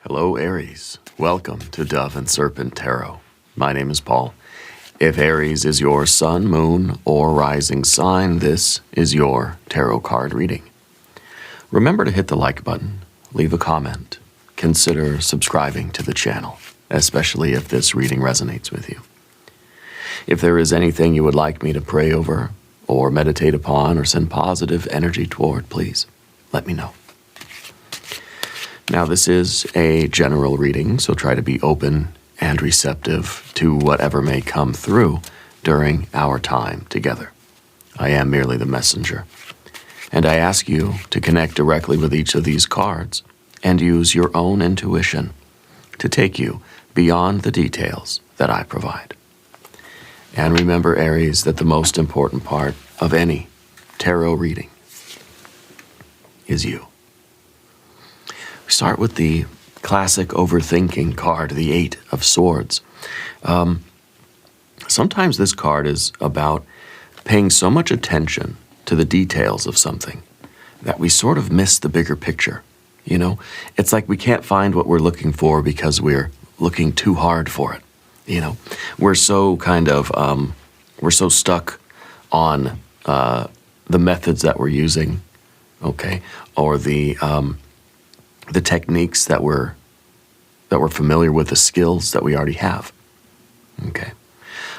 Hello, Aries. Welcome to Dove and Serpent Tarot. My name is Paul. If Aries is your sun, moon, or rising sign, this is your tarot card reading. Remember to hit the like button, leave a comment, consider subscribing to the channel, especially if this reading resonates with you. If there is anything you would like me to pray over, or meditate upon, or send positive energy toward, please let me know. Now, this is a general reading, so try to be open and receptive to whatever may come through during our time together. I am merely the messenger, and I ask you to connect directly with each of these cards and use your own intuition to take you beyond the details that I provide. And remember, Aries, that the most important part of any tarot reading is you. We start with the classic overthinking card, the Eight of Swords. Sometimes this card is about paying so much attention to the details of something that we sort of miss the bigger picture. You know, it's like we can't find what we're looking for because we're looking too hard for it. You know, we're so we're so stuck on the methods that we're using, okay, or the techniques that we're familiar with, the skills that we already have. Okay.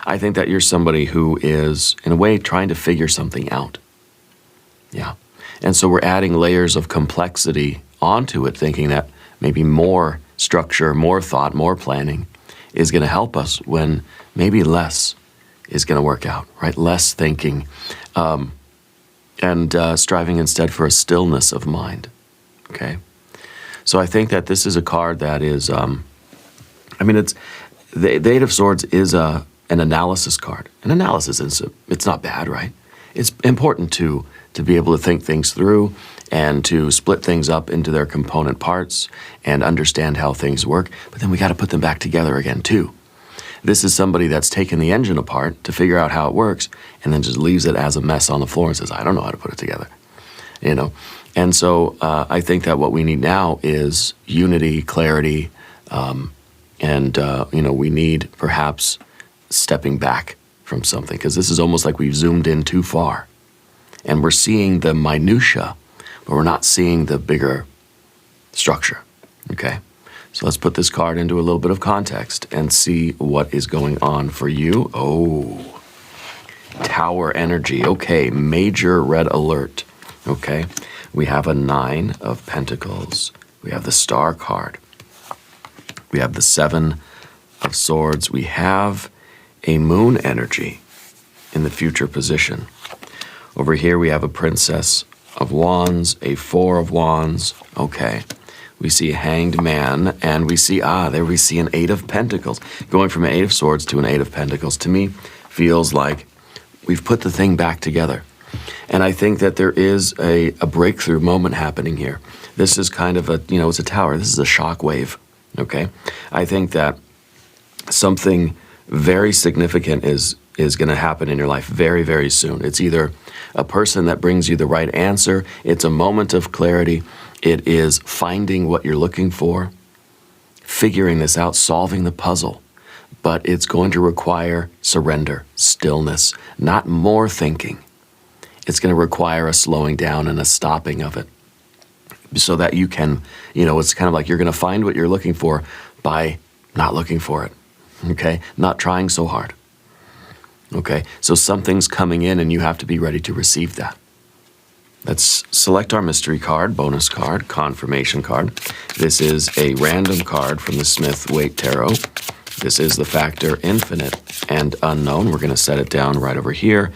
I think that you're somebody who is, in a way, trying to figure something out. Yeah. And so we're adding layers of complexity onto it, thinking that maybe more structure, more thought, more planning is going to help us when maybe less is going to work out, right? Less thinking, and striving instead for a stillness of mind. Okay. So I think that this is a card that is, it's the Eight of Swords is an analysis card. An analysis is it's not bad, right? It's important to be able to think things through and to split things up into their component parts and understand how things work. But then we got to put them back together again too. This is somebody that's taken the engine apart to figure out how it works and then just leaves it as a mess on the floor and says, I don't know how to put it together, you know? And so I think that what we need now is unity, clarity, and we need perhaps stepping back from something, because this is almost like we've zoomed in too far. And we're seeing the minutia, but we're not seeing the bigger structure, okay? So let's put this card into a little bit of context and see what is going on for you. Oh, Tower energy. Okay, major red alert, okay? We have a Nine of Pentacles. We have the Star card. We have the Seven of Swords. We have a Moon energy in the future position. Over here we have a Princess of Wands, a Four of Wands. Okay. We see a Hanged Man, and we see, there we see an Eight of Pentacles. Going from an Eight of Swords to an Eight of Pentacles, to me, feels like we've put the thing back together. And I think that there is a breakthrough moment happening here. This is kind of it's a tower. This is a shock wave, okay? I think that something very significant is going to happen in your life very, very soon. It's either a person that brings you the right answer. It's a moment of clarity. It is finding what you're looking for, figuring this out, solving the puzzle. But it's going to require surrender, stillness, not more thinking. It's going to require a slowing down and a stopping of it so that you can, it's kind of like you're going to find what you're looking for by not looking for it, okay? Not trying so hard, okay? So something's coming in and you have to be ready to receive that. Let's select our mystery card, bonus card, confirmation card. This is a random card from the Smith-Waite Tarot. This is the factor infinite and unknown. We're going to set it down right over here.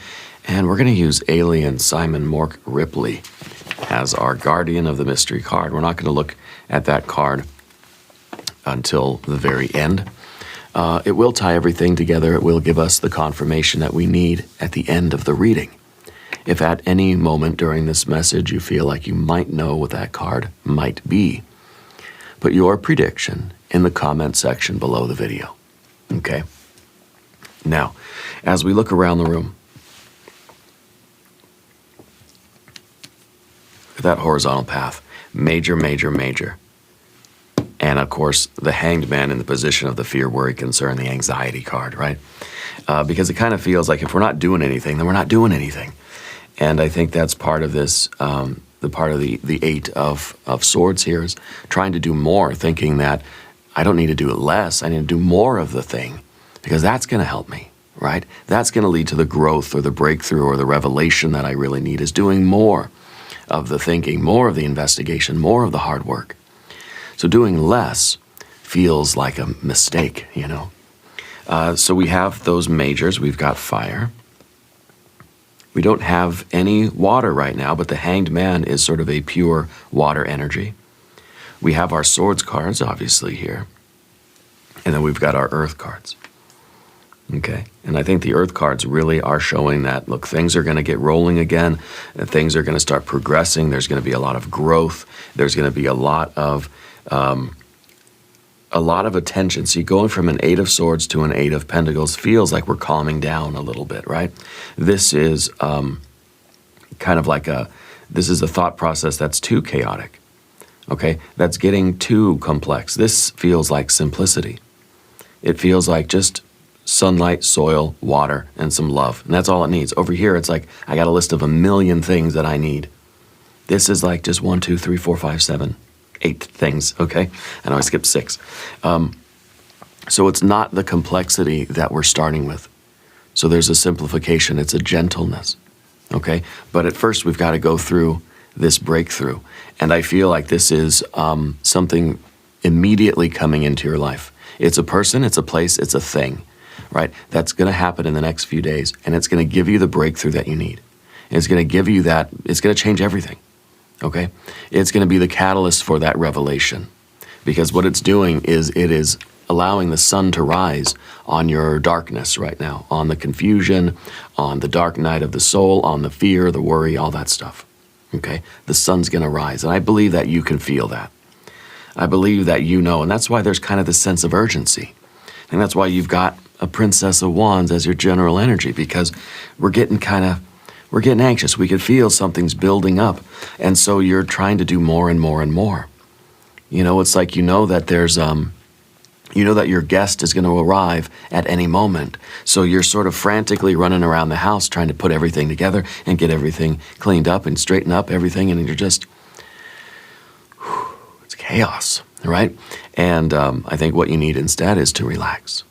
And we're going to use Alien Simon Mork Ripley as our guardian of the mystery card. We're not going to look at that card until the very end. It will tie everything together. It will give us the confirmation that we need at the end of the reading. If at any moment during this message you feel like you might know what that card might be, put your prediction in the comment section below the video. Okay? Now, as we look around the room, that horizontal path, major, major, major. And of course, the Hanged Man in the position of the fear, worry, concern, the anxiety card, right? Because it kind of feels like if we're not doing anything, then we're not doing anything. And I think that's part of this, the part of the Eight of Swords here is trying to do more, thinking that I don't need to do it less, I need to do more of the thing, because that's going to help me, right? That's going to lead to the growth or the breakthrough or the revelation that I really need, is doing more of the thinking, more of the investigation, more of the hard work. So doing less feels like a mistake, you know. So we have those majors. We've got fire. We don't have any water right now, but the Hanged Man is sort of a pure water energy. We have our swords cards, obviously, here. And then we've got our earth cards. Okay, and I think the earth cards really are showing that, look, things are going to get rolling again, and things are going to start progressing. There's going to be a lot of growth. There's going to be a lot of attention. See, going from an Eight of Swords to an Eight of Pentacles feels like we're calming down a little bit, right? This is kind of like this is a thought process that's too chaotic, okay? That's getting too complex. This feels like simplicity. It feels like just sunlight, soil, water, and some love. And that's all it needs. Over here, it's like, I got a list of 1,000,000 things that I need. This is like just 1, 2, 3, 4, 5, 7, 8 things, okay? I know I skipped 6. So it's not the complexity that we're starting with. So there's a simplification. It's a gentleness, okay? But at first, we've got to go through this breakthrough. And I feel like this is something immediately coming into your life. It's a person, it's a place, it's a thing, right? That's going to happen in the next few days, and it's going to give you the breakthrough that you need. It's going to give you that, it's going to change everything, okay? It's going to be the catalyst for that revelation, because what it's doing is it is allowing the sun to rise on your darkness right now, on the confusion, on the dark night of the soul, on the fear, the worry, all that stuff, okay? The sun's going to rise, and I believe that you can feel that. I believe that you know, and that's why there's kind of this sense of urgency. And that's why you've got a Princess of Wands as your general energy, because we're getting anxious. We could feel something's building up. And so you're trying to do more and more and more. You know, it's like you know that there's, you know that your guest is going to arrive at any moment. So you're sort of frantically running around the house trying to put everything together and get everything cleaned up and straighten up everything. And you're just, it's chaos, right? And I think what you need instead is to relax,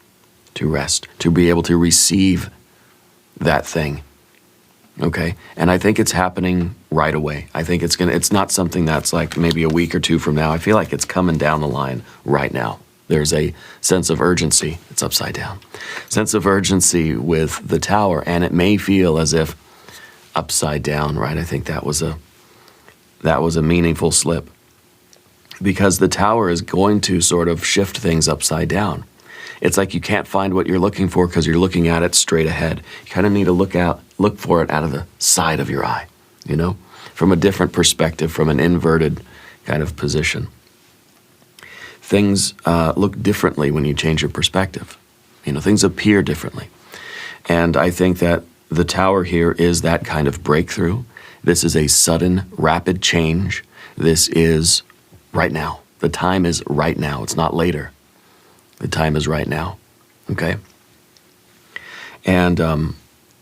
to rest, to be able to receive that thing, okay? And I think it's happening right away. I think it's not something that's like maybe a week or two from now. I feel like it's coming down the line right now. There's a sense of urgency. It's upside down. Sense of urgency with the Tower, and it may feel as if upside down, right? I think that was a meaningful slip, because the Tower is going to sort of shift things upside down. It's like you can't find what you're looking for because you're looking at it straight ahead. You kind of need to look for it out of the side of your eye, you know, from a different perspective, from an inverted kind of position. Things look differently when you change your perspective. You know, things appear differently. And I think that the Tower here is that kind of breakthrough. This is a sudden, rapid change. This is right now. The time is right now. It's not later. The time is right now, okay? And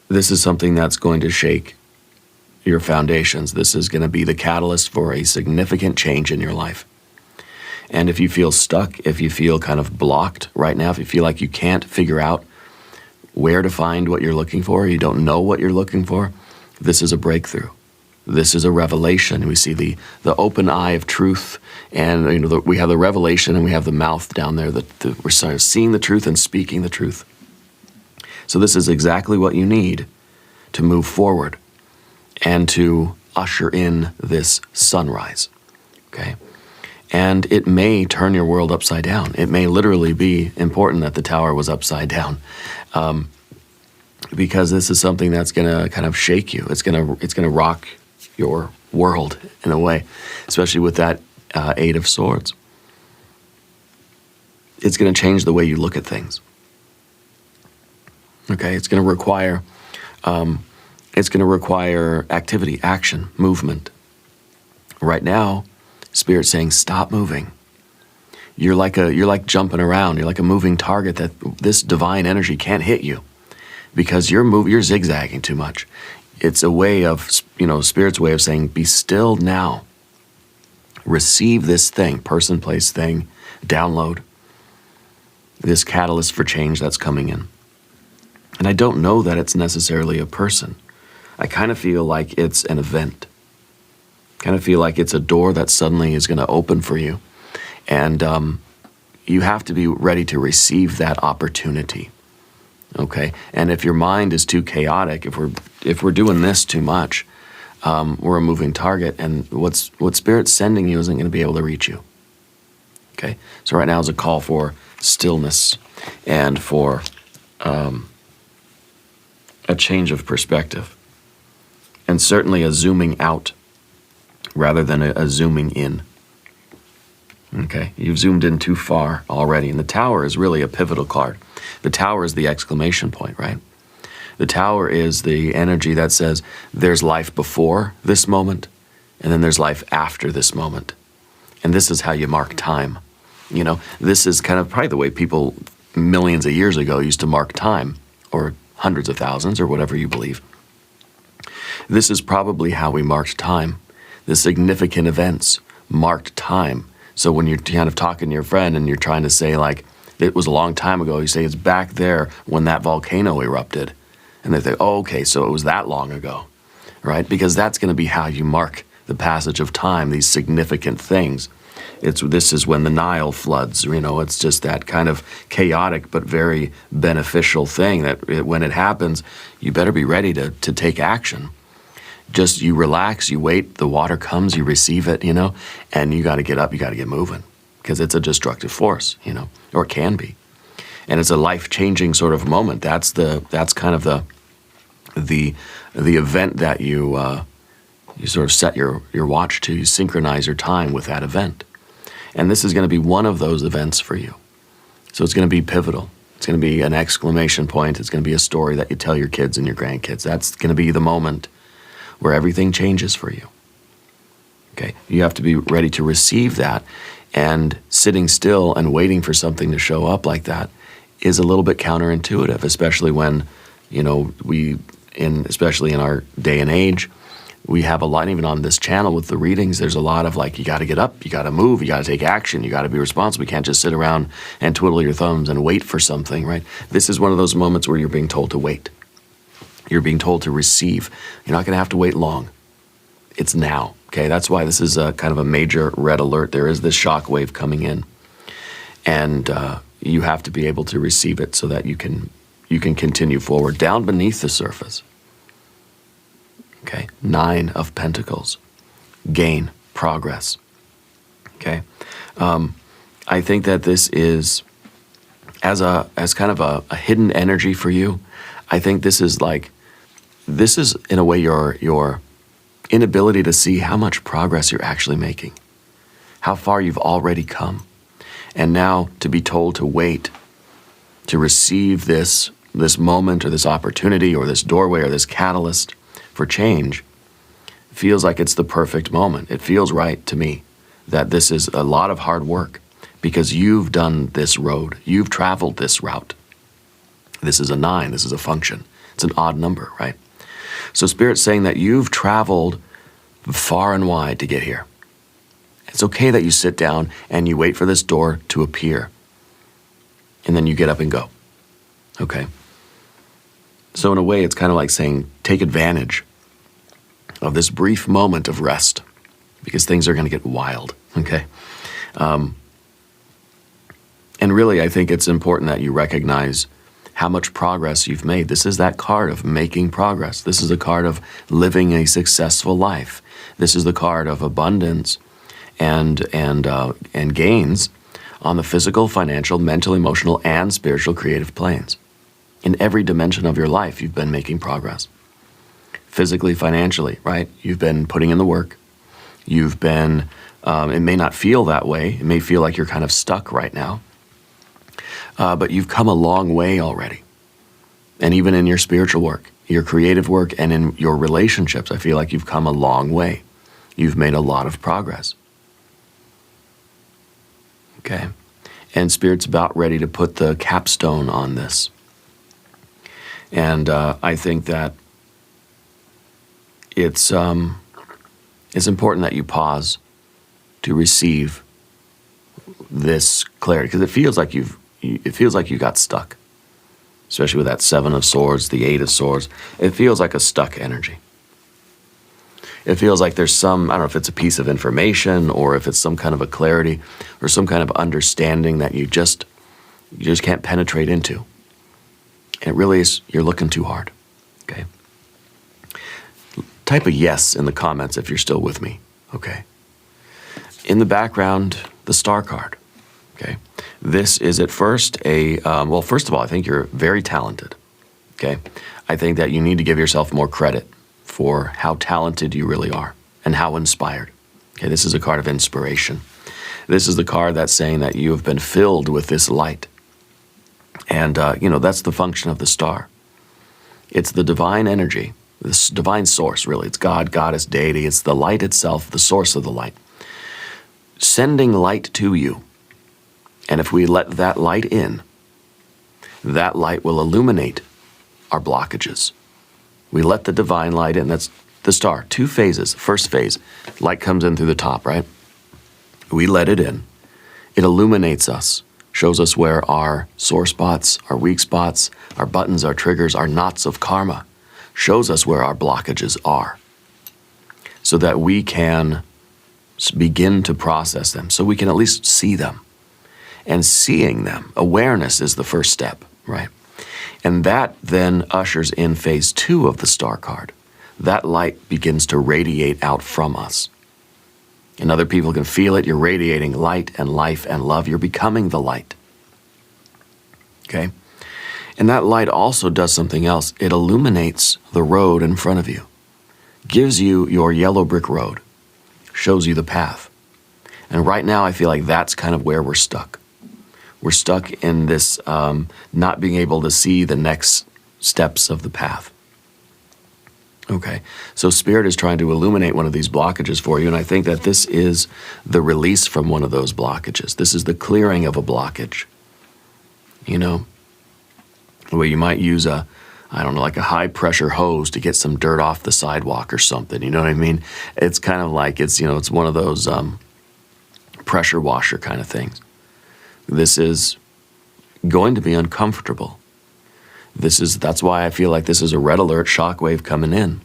this is something that's going to shake your foundations. This is going to be the catalyst for a significant change in your life. And if you feel stuck, if you feel kind of blocked right now, if you feel like you can't figure out where to find what you're looking for, you don't know what you're looking for, this is a breakthrough. This is a revelation. We see the open eye of truth, and you know we have the revelation, and we have the mouth down there that we're sort of seeing the truth and speaking the truth. So this is exactly what you need to move forward and to usher in this sunrise, okay? And it may turn your world upside down. It may literally be important that the Tower was upside down, because this is something that's going to kind of shake you. It's going to rock your world in a way, especially with that Eight of Swords. It's going to change the way you look at things. Okay, it's going to require activity, action, movement. Right now, Spirit's saying, stop moving. you're like jumping around. You're like a moving target that this divine energy can't hit you because you're zigzagging too much. It's a way of, Spirit's way of saying, be still now. Receive this thing, person, place, thing, download this catalyst for change that's coming in. And I don't know that it's necessarily a person. I kind of feel like it's an event. Kind of feel like it's a door that suddenly is going to open for you. And you have to be ready to receive that opportunity. Okay? And if your mind is too chaotic, if we're doing this too much, we're a moving target, and what Spirit's sending you isn't going to be able to reach you. Okay? So right now is a call for stillness and for a change of perspective. And certainly a zooming out rather than a zooming in. Okay? You've zoomed in too far already. And the Tower is really a pivotal card. The Tower is the exclamation point, right? The Tower is the energy that says there's life before this moment, and then there's life after this moment. And this is how you mark time. This is kind of probably the way people millions of years ago used to mark time, or hundreds of thousands, or whatever you believe. This is probably how we marked time. The significant events marked time. So when you're kind of talking to your friend and you're trying to say, like, it was a long time ago, you say it's back there when that volcano erupted. And they think, oh, okay, so it was that long ago, right? Because that's going to be how you mark the passage of time, these significant things. This is when the Nile floods, it's just that kind of chaotic but very beneficial thing that when it happens, you better be ready to take action. Just you relax, you wait, the water comes, you receive it, and you got to get up, you got to get moving because it's a destructive force, or it can be. And it's a life-changing sort of moment. That's kind of the event that you sort of set your watch to. You synchronize your time with that event. And this is going to be one of those events for you. So it's going to be pivotal. It's going to be an exclamation point. It's going to be a story that you tell your kids and your grandkids. That's going to be the moment where everything changes for you. Okay? You have to be ready to receive that. And sitting still and waiting for something to show up like that is a little bit counterintuitive, especially when, especially in our day and age, we have a lot, even on this channel with the readings, there's a lot of like, you got to get up, you got to move, you got to take action, you got to be responsible. You can't just sit around and twiddle your thumbs and wait for something, right? This is one of those moments where you're being told to wait. You're being told to receive. You're not going to have to wait long. It's now, okay? That's why this is a kind of a major red alert. There is this shock wave coming in. And you have to be able to receive it so that you can continue forward down beneath the surface. Okay, 9 of Pentacles, gain, progress. Okay, I think that this is as kind of a hidden energy for you. I think this is in a way your inability to see how much progress you're actually making, how far you've already come, and now to be told to wait, to receive this moment or this opportunity or this doorway or this catalyst for change feels like it's the perfect moment. It feels right to me that this is a lot of hard work because you've done this road. You've traveled this route. This is a 9. This is a function. It's an odd number, right? So Spirit's saying that you've traveled far and wide to get here. It's okay that you sit down and you wait for this door to appear. And then you get up and go. Okay? So in a way, it's kind of like saying, take advantage of this brief moment of rest because things are going to get wild, okay? And really, I think it's important that you recognize how much progress you've made. This is that card of making progress. This is a card of living a successful life. This is the card of abundance and gains on the physical, financial, mental, emotional, and spiritual creative planes. In every dimension of your life, you've been making progress. Physically, financially, right? You've been putting in the work. You've been, it may not feel that way. It may feel like you're kind of stuck right now. But you've come a long way already. And even in your spiritual work, your creative work, and in your relationships, I feel like you've come a long way. You've made a lot of progress. Okay. And Spirit's about ready to put the capstone on this. And I think that it's important that you pause to receive this clarity, because it feels like you got stuck, especially with that 7 of Swords, the 8 of Swords. It feels like a stuck energy. It feels like there's some, I don't know if it's a piece of information or if it's some kind of a clarity or some kind of understanding that you just can't penetrate into. And it really is, you're looking too hard, okay? Type a yes in the comments if you're still with me, okay? In the background, the Star card, okay? This is at first well, first of all, I think you're very talented, okay? I think that you need to give yourself more credit for how talented you really are and how inspired. Okay, this is a card of inspiration. This is the card that's saying that you have been filled with this light. And, that's the function of the star. It's the divine energy, this divine source, really. It's God, Goddess, deity. It's the light itself, the source of the light, sending light to you. And if we let that light in, that light will illuminate our blockages. We let the divine light in. That's the star. 2 phases. First phase, light comes in through the top, right? We let it in. It illuminates us, shows us where our sore spots, our weak spots, our buttons, our triggers, our knots of karma, shows us where our blockages are, so that we can begin to process them, so we can at least see them. And seeing them, awareness is the first step, right? And that then ushers in phase 2 of the star card. That light begins to radiate out from us. And other people can feel it. You're radiating light and life and love. You're becoming the light. Okay? And that light also does something else. It illuminates the road in front of you, gives you your yellow brick road, shows you the path. And right now I feel like that's kind of where we're stuck. We're stuck in this not being able to see the next steps of the path. Okay, so Spirit is trying to illuminate one of these blockages for you, and I think that this is the release from one of those blockages. This is the clearing of a blockage. You know, where you might use like a high-pressure hose to get some dirt off the sidewalk or something, you know what I mean? It's kind of like, it's one of those pressure washer kind of things. This is going to be uncomfortable. That's why I feel like this is a red alert shockwave coming in.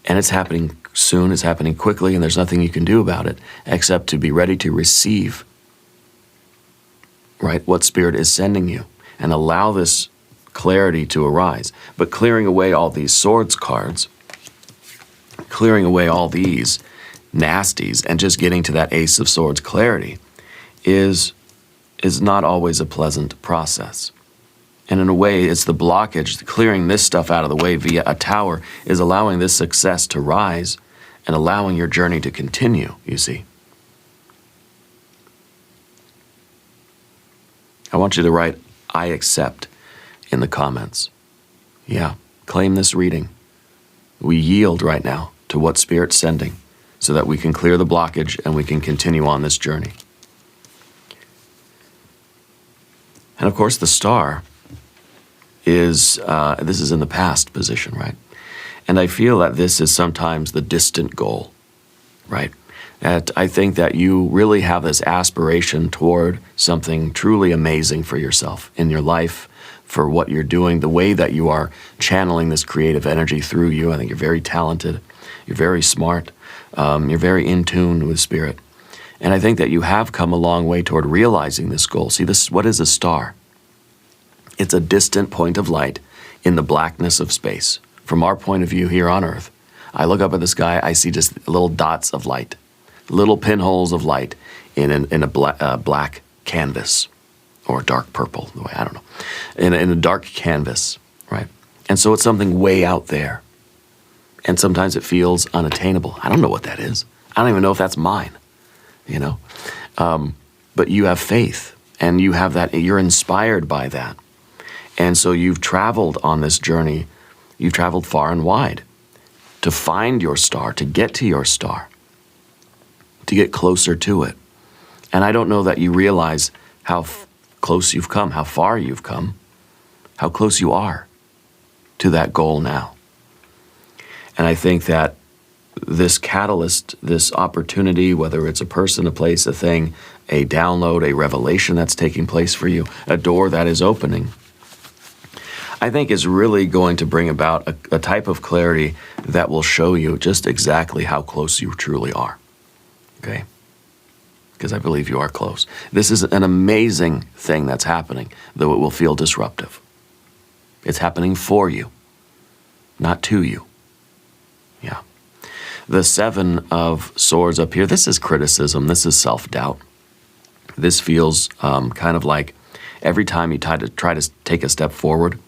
And it's happening soon, it's happening quickly, and there's nothing you can do about it except to be ready to receive, right, what Spirit is sending you, and allow this clarity to arise. But clearing away all these swords cards, clearing away all these nasties, and just getting to that Ace of Swords clarity is not always a pleasant process. And in a way, it's the blockage, clearing this stuff out of the way via a tower is allowing this success to rise and allowing your journey to continue, you see. I want you to write, I accept, in the comments. Yeah, claim this reading. We yield right now to what Spirit's sending so that we can clear the blockage and we can continue on this journey. And of course, the star is, this is in the past position, right? And I feel that this is sometimes the distant goal, right? That I think that you really have this aspiration toward something truly amazing for yourself in your life, for what you're doing, the way that you are channeling this creative energy through you. I think you're very talented, you're very smart, you're very in tune with Spirit. And I think that you have come a long way toward realizing this goal. See, what is a star? It's a distant point of light in the blackness of space. From our point of view here on Earth, I look up at the sky, I see just little dots of light, little pinholes of light in a black canvas, or dark purple, I don't know, in a dark canvas, right? And so it's something way out there. And sometimes it feels unattainable. I don't know what that is. I don't even know if that's mine, you know? But you have faith, and you have that, you're inspired by that. And so you've traveled on this journey, you've traveled far and wide to find your star, to get to your star, to get closer to it. And I don't know that you realize how close you've come, how far you've come, how close you are to that goal now. And I think that this catalyst, this opportunity, whether it's a person, a place, a thing, a download, a revelation that's taking place for you, a door that is opening, I think is really going to bring about a type of clarity that will show you just exactly how close you truly are. Okay? Because I believe you are close. This is an amazing thing that's happening, though it will feel disruptive. It's happening for you, not to you. Yeah. The 7 of Swords up here, this is criticism, this is self-doubt. This feels kind of like every time you try to take a step forward,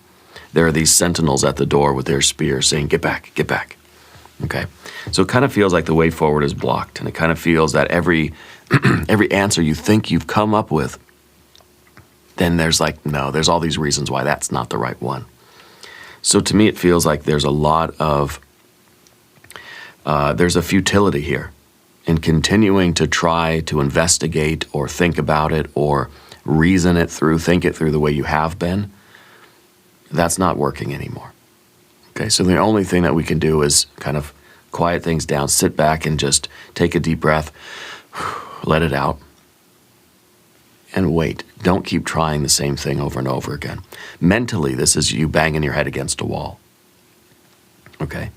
there are these sentinels at the door with their spears saying, get back, get back. Okay? So it kind of feels like the way forward is blocked, and it kind of feels that every answer you think you've come up with, then there's like, no, there's all these reasons why that's not the right one. So to me, it feels like there's a lot of, there's a futility here in continuing to try to investigate or think about it or reason it through, think it through the way you have been. That's not working anymore. Okay, so the only thing that we can do is kind of quiet things down, sit back and just take a deep breath, let it out, and wait. Don't keep trying the same thing over and over again. Mentally, this is you banging your head against a wall. Okay?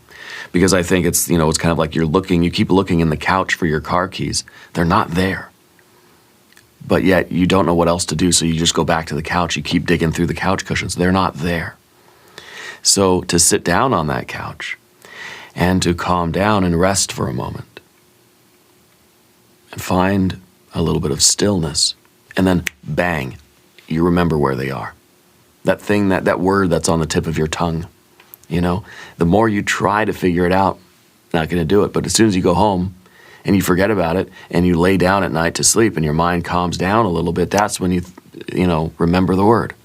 Because I think it's, it's kind of like you keep looking in the couch for your car keys. They're not there. But yet you don't know what else to do, so you just go back to the couch. You keep digging through the couch cushions. They're not there. So to sit down on that couch and to calm down and rest for a moment and find a little bit of stillness, and then bang, you remember where they are. That thing, that word that's on the tip of your tongue, the more you try to figure it out, not going to do it. But as soon as you go home and you forget about it and you lay down at night to sleep and your mind calms down a little bit, that's when you remember the word.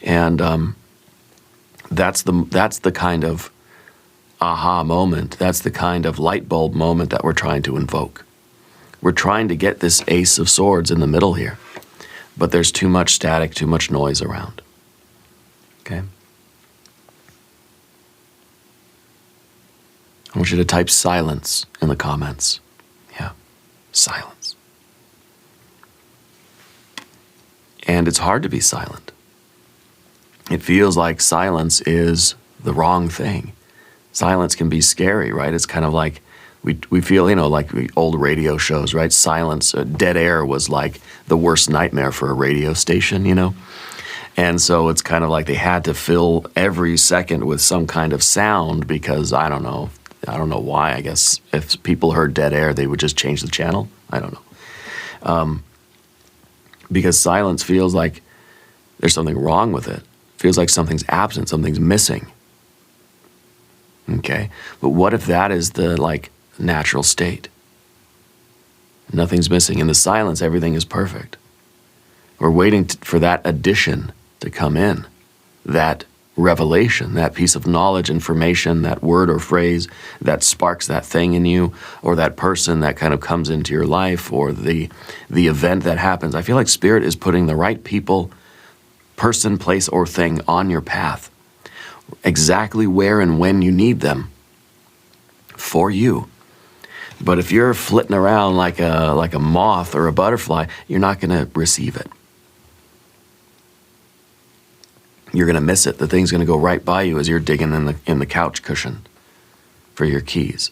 And that's the kind of aha moment. That's the kind of light bulb moment that we're trying to invoke. We're trying to get this Ace of Swords in the middle here, but there's too much static, too much noise around. Okay? I want you to type silence in the comments. Yeah, silence. And it's hard to be silent. It feels like silence is the wrong thing. Silence can be scary, right? It's kind of like we feel, like old radio shows, right? Silence, dead air was like the worst nightmare for a radio station, And so it's kind of like they had to fill every second with some kind of sound because I don't know why. I guess if people heard dead air, they would just change the channel. I don't know. Because silence feels like there's something wrong with it. Feels like something's absent, something's missing. Okay? But what if that is the, natural state? Nothing's missing. In the silence, everything is perfect. We're waiting for that addition to come in, that revelation, that piece of knowledge, information, that word or phrase that sparks that thing in you, or that person that kind of comes into your life, or the event that happens. I feel like Spirit is putting the right people, person, place, or thing on your path, exactly where and when you need them for you. But if you're flitting around like a moth or a butterfly, you're not going to receive it. You're going to miss it. The thing's going to go right by you as you're digging in the couch cushion for your keys.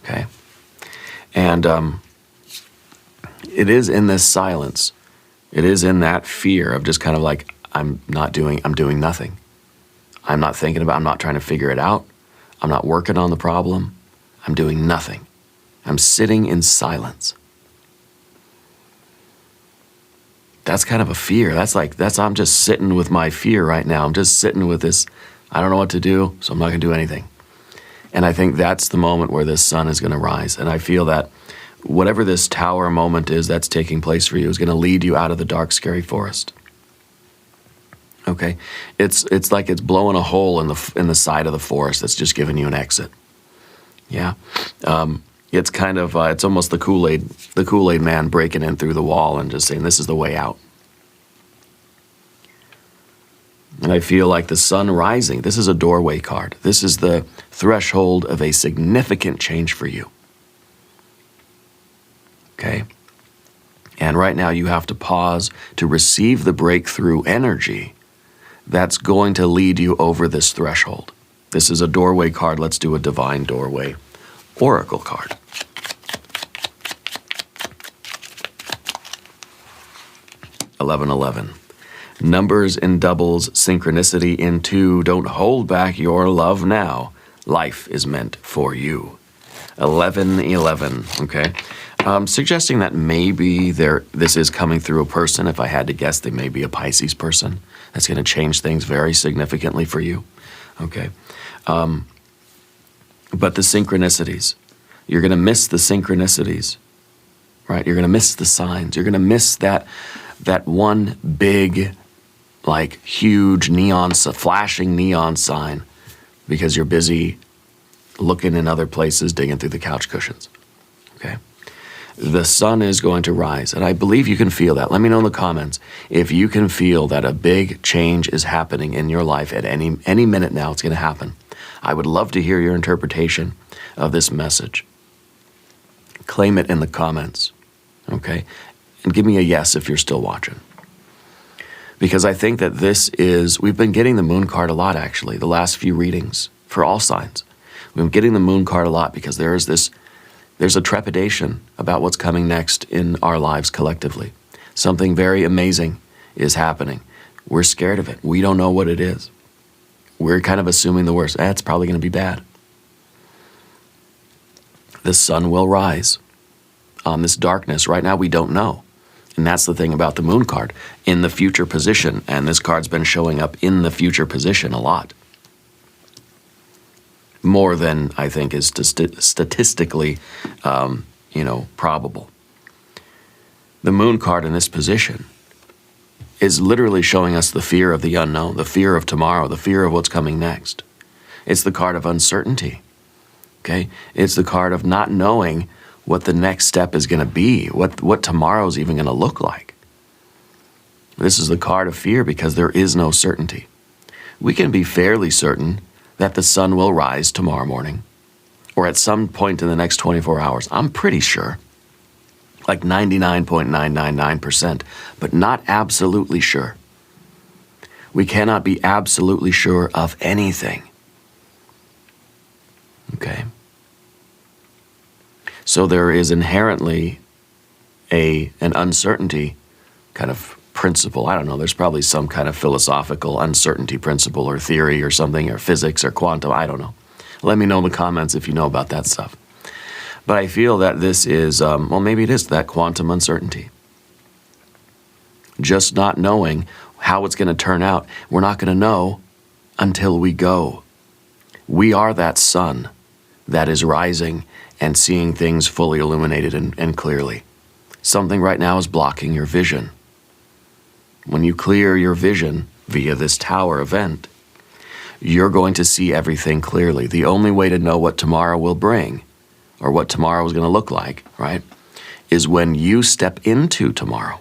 Okay? And it is in this silence. It is in that fear of just kind of like, I'm doing nothing. I'm not thinking about, I'm not trying to figure it out. I'm not working on the problem. I'm doing nothing. I'm sitting in silence. That's kind of a fear. I'm just sitting with my fear right now. I'm just sitting with this, I don't know what to do, so I'm not going to do anything. And I think that's the moment where this sun is going to rise. And I feel that whatever this tower moment is that's taking place for you is going to lead you out of the dark, scary forest. Okay? It's like it's blowing a hole in the side of the forest that's just giving you an exit. Yeah? It's kind of, it's almost the Kool-Aid man breaking in through the wall and just saying, this is the way out. And I feel like the sun rising. This is a doorway card. This is the threshold of a significant change for you. Okay? And right now you have to pause to receive the breakthrough energy that's going to lead you over this threshold. This is a doorway card. Let's do a divine doorway oracle card. (1111). Numbers in doubles, synchronicity in 2. Don't hold back your love now. Life is meant for you. 1111. Okay. Suggesting that maybe this is coming through a person. If I had to guess, they may be a Pisces person. That's going to change things very significantly for you. Okay. But the synchronicities, you're going to miss the synchronicities, right? You're going to miss the signs. You're going to miss that one big, like huge flashing neon sign because you're busy looking in other places, digging through the couch cushions. Okay. The sun is going to rise, and I believe you can feel that. Let me know in the comments if you can feel that a big change is happening in your life at any minute now. It's going to happen. I would love to hear your interpretation of this message. Claim it in the comments, okay? And give me a yes if you're still watching. Because I think that we've been getting the moon card a lot actually, the last few readings for all signs. We've been getting the moon card a lot because there's a trepidation about what's coming next in our lives collectively. Something very amazing is happening. We're scared of it. We don't know what it is. We're kind of assuming the worst. It's probably going to be bad. The sun will rise on this darkness. Right now we don't know. And that's the thing about the moon card, in the future position. And this card's been showing up in the future position a lot. More than I think is statistically, probable. The moon card in this position is literally showing us the fear of the unknown, the fear of tomorrow, the fear of what's coming next. It's the card of uncertainty. Okay? It's the card of not knowing what the next step is going to be, what tomorrow's even going to look like. This is the card of fear because there is no certainty. We can be fairly certain that the sun will rise tomorrow morning or at some point in the next 24 hours. I'm pretty sure, like 99.999%, but not absolutely sure. We cannot be absolutely sure of anything. Okay? So there is inherently an uncertainty kind of principle. I don't know, there's probably some kind of philosophical uncertainty principle or theory or something, or physics or quantum, I don't know. Let me know in the comments if you know about that stuff. But I feel that this is, maybe it is that quantum uncertainty. Just not knowing how it's going to turn out. We're not going to know until we go. We are that sun that is rising and seeing things fully illuminated and clearly. Something right now is blocking your vision. When you clear your vision via this tower event, you're going to see everything clearly. The only way to know what tomorrow will bring, or what tomorrow is going to look like, right, is when you step into tomorrow.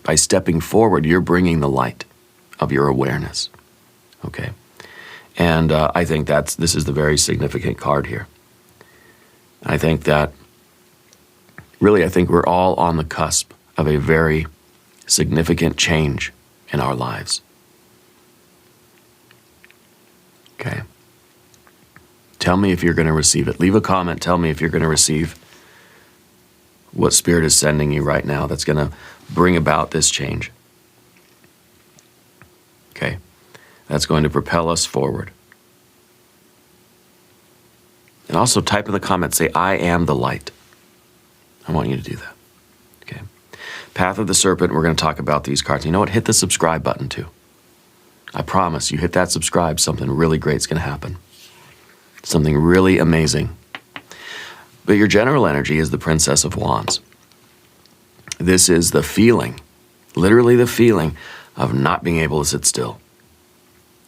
By stepping forward, you're bringing the light of your awareness, okay? And I think this is the very significant card here. I think that, really, I think we're all on the cusp of a very significant change in our lives. Okay. Tell me if you're going to receive it. Leave a comment. Tell me if you're going to receive what Spirit is sending you right now that's going to bring about this change. Okay. That's going to propel us forward. And also type in the comments, say, I am the light. I want you to do that. Okay. Path of the Serpent, we're going to talk about these cards. You know what? Hit the subscribe button too. I promise you hit that subscribe, something really great's going to happen. Something really amazing. But your general energy is the Princess of Wands. This is the feeling, literally the feeling of not being able to sit still.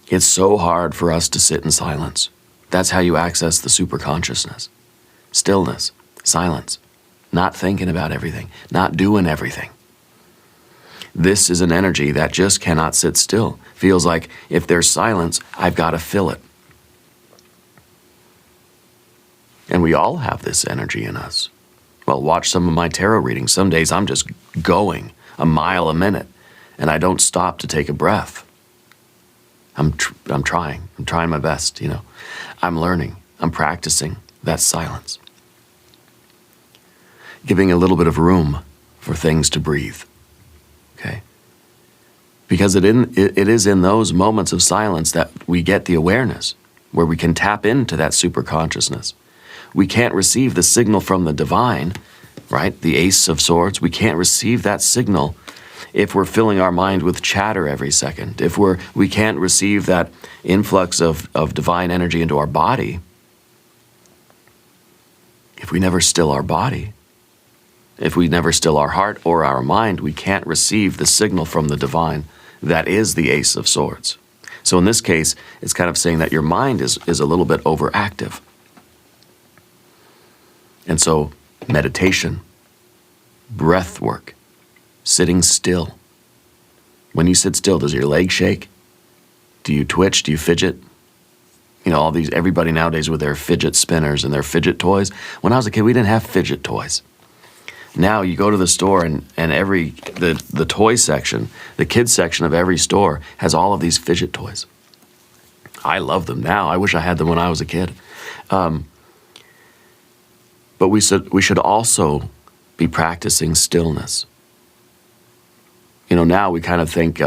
It's so hard for us to sit in silence. That's how you access the superconsciousness. Stillness, silence, not thinking about everything, not doing everything. This is an energy that just cannot sit still. Feels like if there's silence, I've got to fill it. And we all have this energy in us. Well, watch some of my tarot readings. Some days I'm just going a mile a minute, and I don't stop to take a breath. I'm trying my best, you know. I'm learning, I'm practicing that silence. Giving a little bit of room for things to breathe, okay? Because it is in those moments of silence that we get the awareness, where we can tap into that super consciousness. We can't receive the signal from the divine, right? The Ace of Swords. We can't receive that signal if we're filling our mind with chatter every second. If we can't receive that influx of divine energy into our body. If we never still our body, if we never still our heart or our mind, we can't receive the signal from the divine that is the Ace of Swords. So in this case, it's kind of saying that your mind is a little bit overactive. And so meditation, breath work, sitting still. When you sit still, does your leg shake? Do you twitch? Do you fidget? You know, everybody nowadays with their fidget spinners and their fidget toys. When I was a kid, we didn't have fidget toys. Now you go to the store and the toy section, the kids section of every store has all of these fidget toys. I love them now. I wish I had them when I was a kid. But we should also be practicing stillness. You know, now we kind of think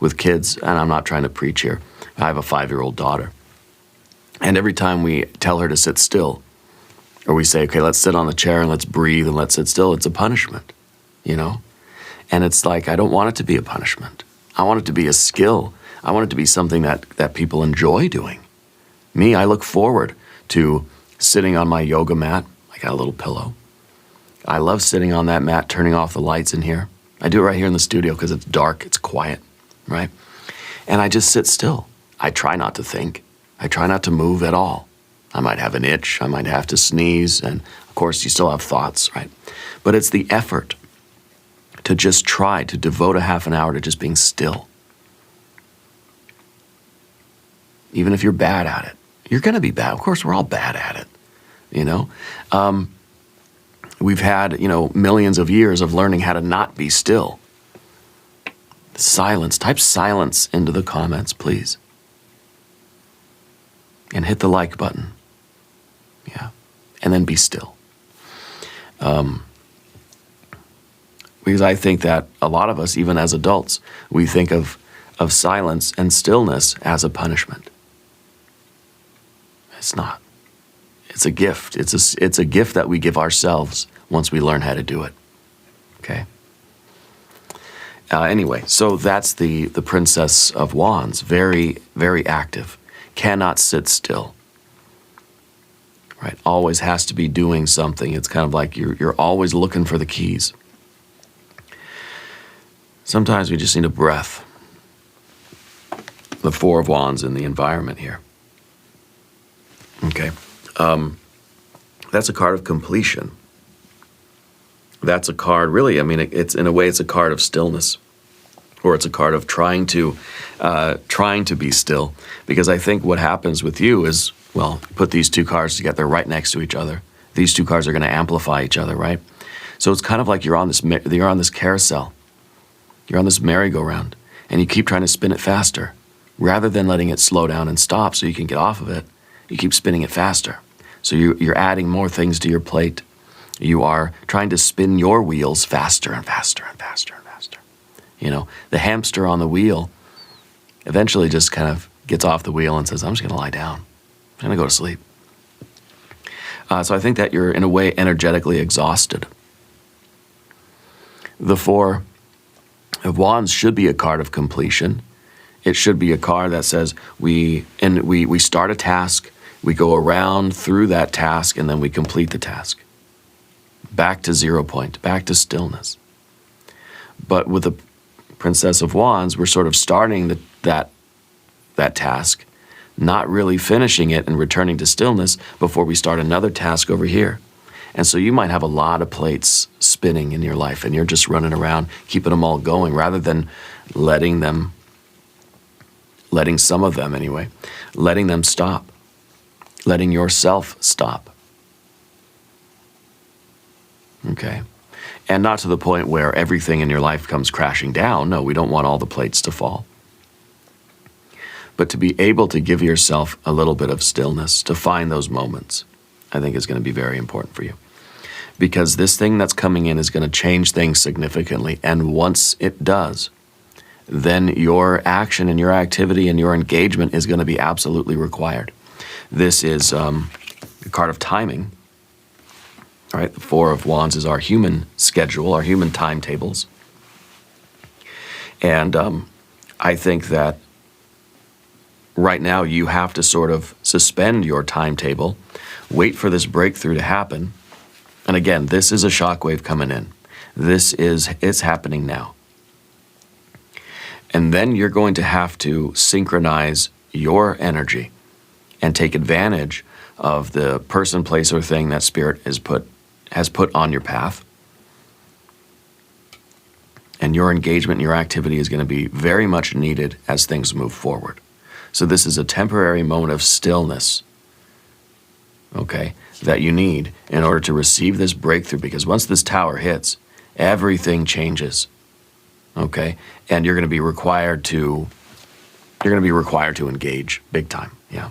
with kids, and I'm not trying to preach here. I have a 5-year-old daughter. And every time we tell her to sit still, or we say, okay, let's sit on the chair and let's breathe and let's sit still, it's a punishment, you know? And it's like, I don't want it to be a punishment. I want it to be a skill. I want it to be something that people enjoy doing. Me, I look forward to sitting on my yoga mat. I got a little pillow. I love sitting on that mat, turning off the lights in here. I do it right here in the studio because it's dark, it's quiet, right? And I just sit still. I try not to think. I try not to move at all. I might have an itch, I might have to sneeze, and of course you still have thoughts, right? But it's the effort to just try to devote a half an hour to just being still. Even if you're bad at it. You're gonna be bad. Of course, we're all bad at it, you know? We've had, you know, millions of years of learning how to not be still. Silence. Type silence into the comments, please. And hit the like button. Yeah. And then be still. Because I think that a lot of us, even as adults, we think of silence and stillness as a punishment. It's not. It's a gift. It's a gift that we give ourselves once we learn how to do it. Okay? Anyway, so that's the Princess of Wands. Very, very active. Cannot sit still. Right? Always has to be doing something. It's kind of like you're always looking for the keys. Sometimes we just need a breath. The Four of Wands in the environment here. Okay. That's a card of completion. That's a card, really, I mean, it's in a way, it's a card of stillness. Or it's a card of trying to be still. Because I think what happens with you is, well, put these two cards together right next to each other. These two cards are going to amplify each other, right? So it's kind of like you're on this carousel. You're on this merry-go-round, and you keep trying to spin it faster. Rather than letting it slow down and stop so you can get off of it, you keep spinning it faster. So you're adding more things to your plate. You are trying to spin your wheels faster and faster and faster and faster. You know, the hamster on the wheel eventually just kind of gets off the wheel and says, I'm just going to lie down. I'm going to go to sleep. So I think that you're, in a way, energetically exhausted. The Four of Wands should be a card of completion. It should be a card that says we start a task, we go around through that task, and then we complete the task. Back to 0 point, back to stillness. But with the Princess of Wands, we're sort of starting that task, not really finishing it and returning to stillness before we start another task over here. And so you might have a lot of plates spinning in your life, and you're just running around keeping them all going rather than letting some of them anyway, letting them stop, letting yourself stop. Okay? And not to the point where everything in your life comes crashing down. No, we don't want all the plates to fall. But to be able to give yourself a little bit of stillness, to find those moments, I think is going to be very important for you. Because this thing that's coming in is going to change things significantly. And once it does, then your action and your activity and your engagement is going to be absolutely required. This is a card of timing. All right, the Four of Wands is our human schedule, our human timetables. And I think that right now you have to sort of suspend your timetable, wait for this breakthrough to happen. And again, this is a shockwave coming in. It's happening now. And then you're going to have to synchronize your energy and take advantage of the person, place, or thing that Spirit has put on your path. And your engagement and your activity is going to be very much needed as things move forward. So this is a temporary moment of stillness, okay, that you need in order to receive this breakthrough, because once this tower hits, everything changes, okay? And you're going to be required to engage big time, yeah.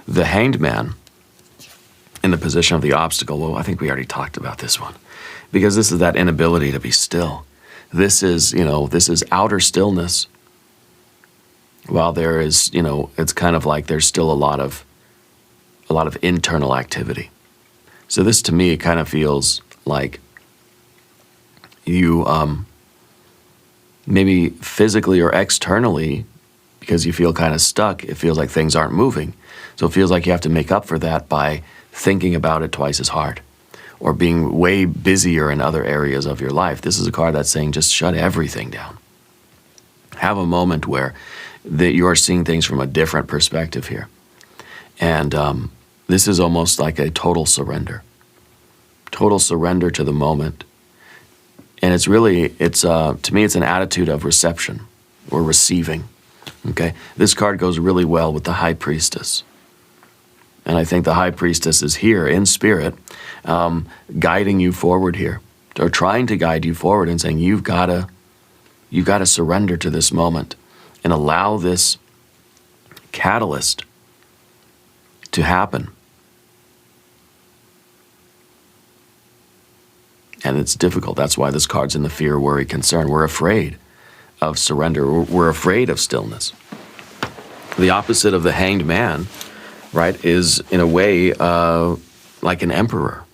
The Hanged Man in the position of the obstacle, well, I think we already talked about this one, because this is that inability to be still. This is outer stillness. While there is, it's kind of like there's still a lot of internal activity. So this to me kind of feels like you maybe physically or externally, because you feel kind of stuck, it feels like things aren't moving. So it feels like you have to make up for that by thinking about it twice as hard or being way busier in other areas of your life. This is a card that's saying just shut everything down. Have a moment where you are seeing things from a different perspective here. And this is almost like a total surrender. Total surrender to the moment. And it's really, to me, it's an attitude of reception or receiving. Okay? This card goes really well with the High Priestess. And I think the High Priestess is here in spirit, guiding you forward here, or trying to guide you forward and saying, you've got to surrender to this moment and allow this catalyst to happen. And it's difficult. That's why this card's in the fear, worry, concern. We're afraid of surrender. We're afraid of stillness. The opposite of the Hanged Man, right, is in a way like an emperor,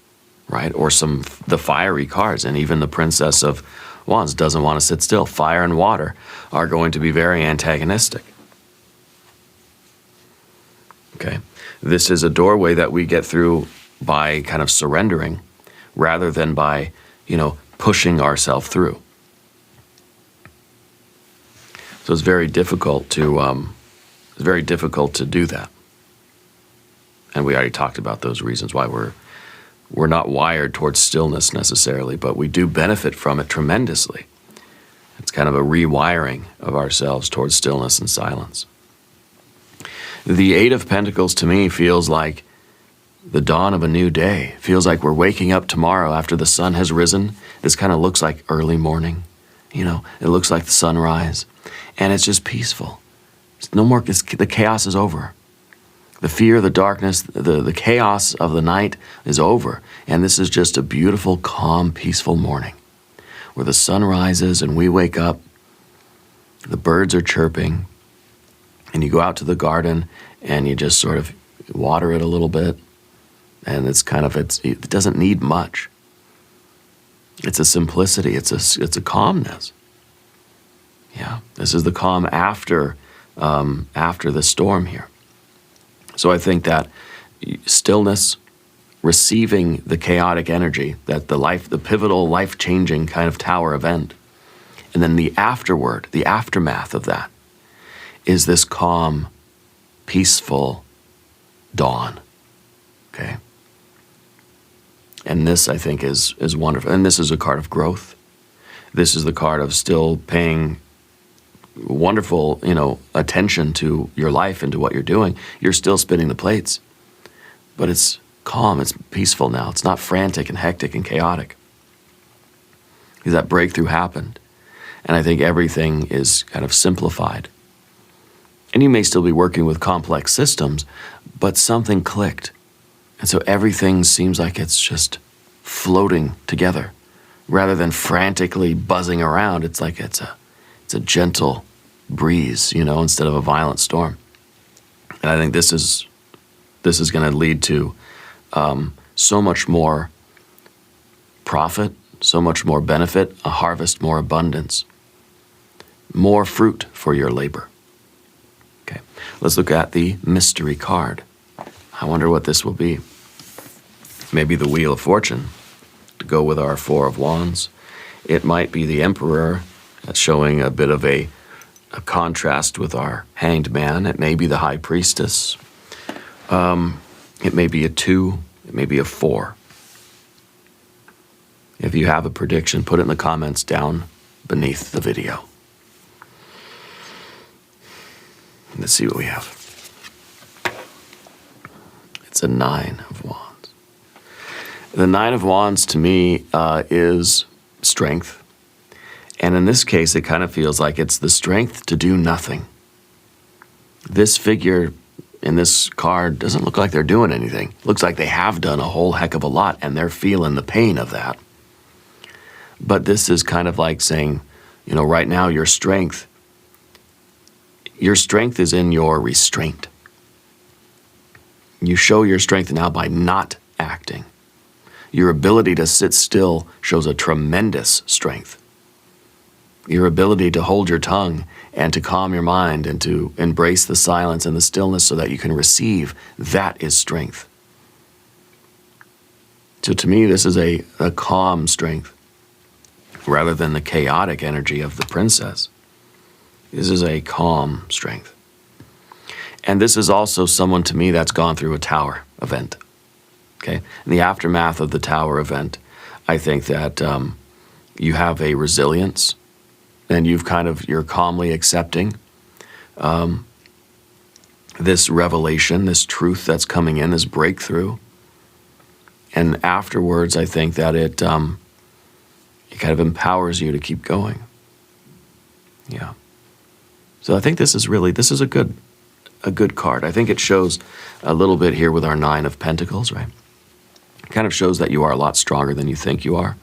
right, or the fiery cards. And even the Princess of Wands doesn't want to sit still. Fire and water are going to be very antagonistic. Okay, this is a doorway that we get through by kind of surrendering rather than by, pushing ourselves through. So it's very difficult to do that. And we already talked about those reasons why we're not wired towards stillness necessarily, but we do benefit from it tremendously. It's kind of a rewiring of ourselves towards stillness and silence. The Eight of Pentacles to me feels like the dawn of a new day. Feels like we're waking up tomorrow after the sun has risen. This kind of looks like early morning. It looks like the sunrise. And it's just peaceful. It's no more, the chaos is over. The fear, the darkness, the chaos of the night is over. And this is just a beautiful, calm, peaceful morning where the sun rises and we wake up. The birds are chirping. And you go out to the garden and you just sort of water it a little bit. And it doesn't need much. It's a simplicity. It's a calmness. Yeah, this is the calm after the storm here. So I think that stillness, receiving the chaotic energy, that the pivotal, life-changing kind of tower event, and then the afterward, the aftermath of that, is this calm, peaceful dawn. Okay? And this, I think, is wonderful. And this is a card of growth. This is the card of still paying wonderful, attention to your life and to what you're doing. You're still spinning the plates, but it's calm, it's peaceful now. It's not frantic and hectic and chaotic. Because that breakthrough happened. And I think everything is kind of simplified. And you may still be working with complex systems, but something clicked. And so everything seems like it's just floating together. Rather than frantically buzzing around, it's like it's a gentle breeze, instead of a violent storm. And I think this is going to lead to so much more profit, so much more benefit, a harvest, more abundance, more fruit for your labor. Okay, let's look at the mystery card. I wonder what this will be. Maybe the Wheel of Fortune, to go with our Four of Wands. It might be the Emperor, that's showing a bit of a contrast with our Hanged Man. It may be the High Priestess. It may be a 2. It may be a 4. If you have a prediction, put it in the comments down beneath the video. Let's see what we have. It's a 9 of Wands. The 9 of Wands to me is strength. And in this case, it kind of feels like it's the strength to do nothing. This figure in this card doesn't look like they're doing anything. Looks like they have done a whole heck of a lot, and they're feeling the pain of that. But this is kind of like saying, right now your strength is in your restraint. You show your strength now by not acting. Your ability to sit still shows a tremendous strength. Your ability to hold your tongue and to calm your mind and to embrace the silence and the stillness so that you can receive, that is strength. So to me, this is a calm strength rather than the chaotic energy of the princess. This is a calm strength. And this is also someone to me that's gone through a tower event. Okay? In the aftermath of the tower event, I think that you have a resilience, and you're calmly accepting this revelation, this truth that's coming in, this breakthrough. And afterwards, I think that it kind of empowers you to keep going. Yeah. So I think this is a good card. I think it shows a little bit here with our 9 of Pentacles, right? It kind of shows that you are a lot stronger than you think you are,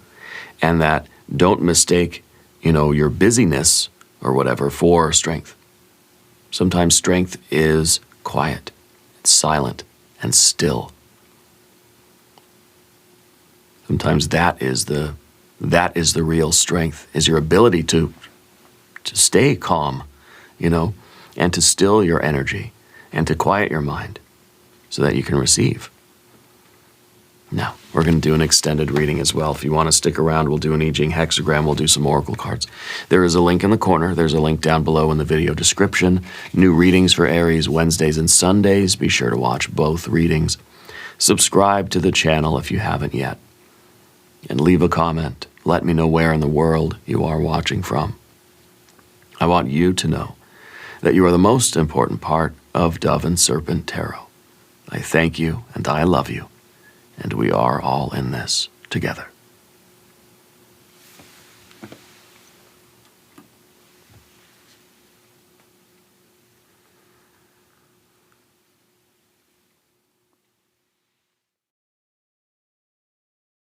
and that don't mistake, your busyness or whatever for strength. Sometimes strength is quiet, it's silent, and still. Sometimes that is the real strength, is your ability to stay calm, and to still your energy and to quiet your mind so that you can receive. Now, we're going to do an extended reading as well. If you want to stick around, we'll do an I Ching hexagram, we'll do some oracle cards. There is a link in the corner. There's a link down below in the video description. New readings for Aries Wednesdays and Sundays. Be sure to watch both readings. Subscribe to the channel if you haven't yet. And leave a comment. Let me know where in the world you are watching from. I want you to know that you are the most important part of Dove and Serpent Tarot. I thank you and I love you, and we are all in this together.